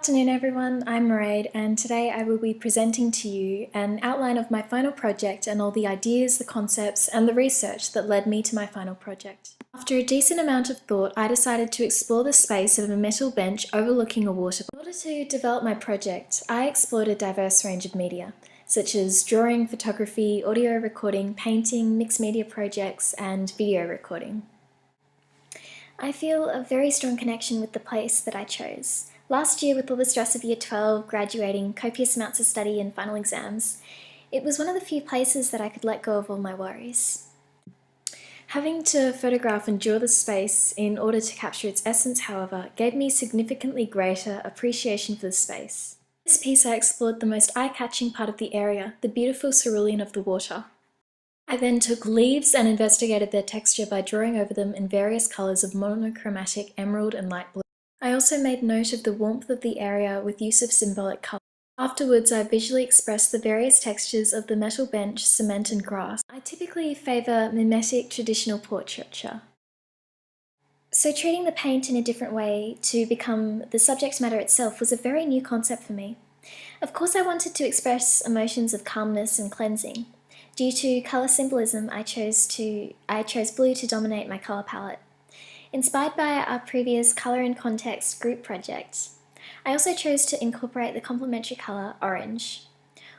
Good afternoon everyone, I'm Mairead and today I will be presenting to you an outline of my final project and all the ideas, the concepts and the research that led me to my final project. After a decent amount of thought, I decided to explore the space of a metal bench overlooking a water. In order to develop my project, I explored a diverse range of media, such as drawing, photography, audio recording, painting, mixed media projects and video recording. I feel a very strong connection with the place that I chose. Last year, with all the stress of Year 12, graduating, copious amounts of study and final exams, it was one of the few places that I could let go of all my worries. Having to photograph and draw the space in order to capture its essence, however, gave me significantly greater appreciation for the space. In this piece, I explored the most eye-catching part of the area, the beautiful cerulean of the water. I then took leaves and investigated their texture by drawing over them in various colours of monochromatic emerald and light blue. I also made note of the warmth of the area with use of symbolic colour. Afterwards, I visually expressed the various textures of the metal bench, cement and grass. I typically favour mimetic traditional portraiture. So treating the paint in a different way to become the subject matter itself was a very new concept for me. Of course, I wanted to express emotions of calmness and cleansing. Due to colour symbolism, I chose blue to dominate my colour palette. Inspired by our previous Colour and Context group project, I also chose to incorporate the complementary colour orange.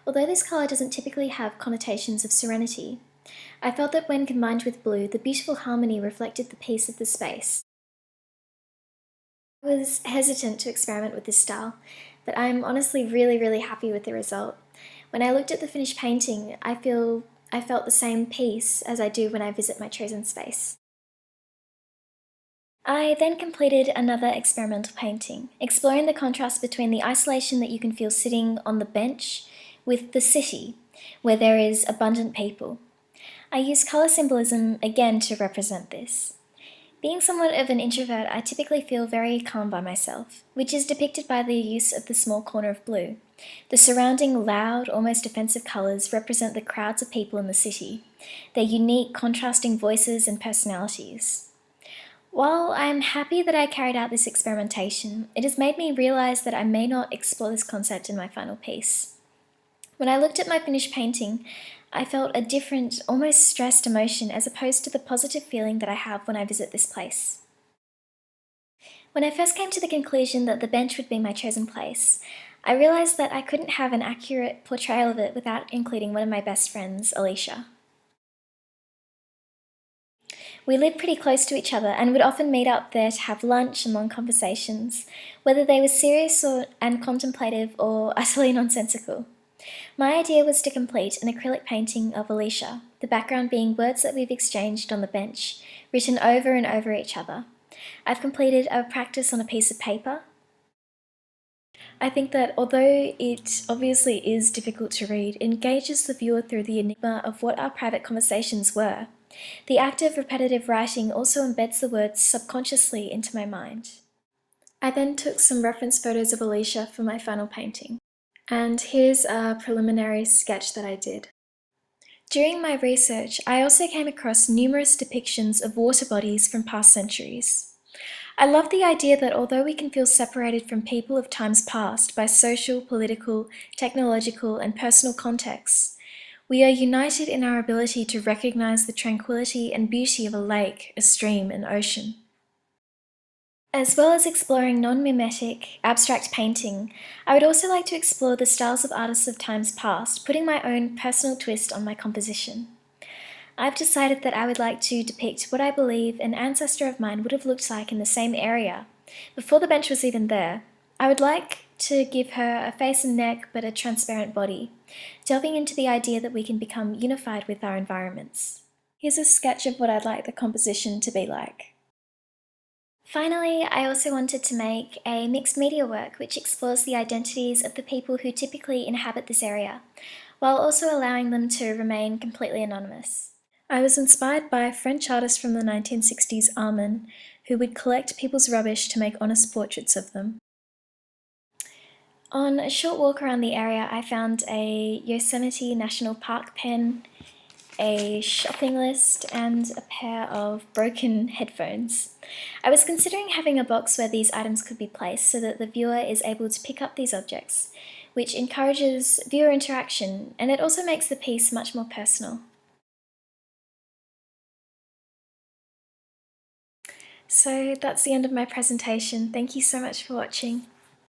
Although this colour doesn't typically have connotations of serenity, I felt that when combined with blue, the beautiful harmony reflected the peace of the space. I was hesitant to experiment with this style, but I'm honestly really happy with the result. When I looked at the finished painting, I felt the same peace as I do when I visit my chosen space. I then completed another experimental painting, exploring the contrast between the isolation that you can feel sitting on the bench with the city, where there is abundant people. I used colour symbolism again to represent this. Being somewhat of an introvert, I typically feel very calm by myself, which is depicted by the use of the small corner of blue. The surrounding loud, almost offensive colours represent the crowds of people in the city, their unique, contrasting voices and personalities. While I'm happy that I carried out this experimentation, it has made me realise that I may not explore this concept in my final piece. When I looked at my finished painting, I felt a different, almost stressed emotion as opposed to the positive feeling that I have when I visit this place. When I first came to the conclusion that the bench would be my chosen place, I realised that I couldn't have an accurate portrayal of it without including one of my best friends, Alicia. We lived pretty close to each other and would often meet up there to have lunch and long conversations, whether they were serious and contemplative or utterly nonsensical. My idea was to complete an acrylic painting of Alicia, the background being words that we've exchanged on the bench, written over and over each other. I've completed a practice on a piece of paper. I think that although it obviously is difficult to read, it engages the viewer through the enigma of what our private conversations were. The act of repetitive writing also embeds the words subconsciously into my mind. I then took some reference photos of Alicia for my final painting. And here's a preliminary sketch that I did. During my research, I also came across numerous depictions of water bodies from past centuries. I love the idea that although we can feel separated from people of times past by social, political, technological, and personal contexts, we are united in our ability to recognize the tranquility and beauty of a lake, a stream, an ocean. As well as exploring non-mimetic, abstract painting, I would also like to explore the styles of artists of times past, putting my own personal twist on my composition. I've decided that I would like to depict what I believe an ancestor of mine would have looked like in the same area, before the bench was even there. I would like to give her a face and neck but a transparent body, delving into the idea that we can become unified with our environments. Here's a sketch of what I'd like the composition to be like. Finally, I also wanted to make a mixed media work which explores the identities of the people who typically inhabit this area, while also allowing them to remain completely anonymous. I was inspired by a French artist from the 1960s, Arman, who would collect people's rubbish to make honest portraits of them. On a short walk around the area, I found a Yosemite National Park pen, a shopping list, and a pair of broken headphones. I was considering having a box where these items could be placed so that the viewer is able to pick up these objects, which encourages viewer interaction, and it also makes the piece much more personal. So that's the end of my presentation. Thank you so much for watching.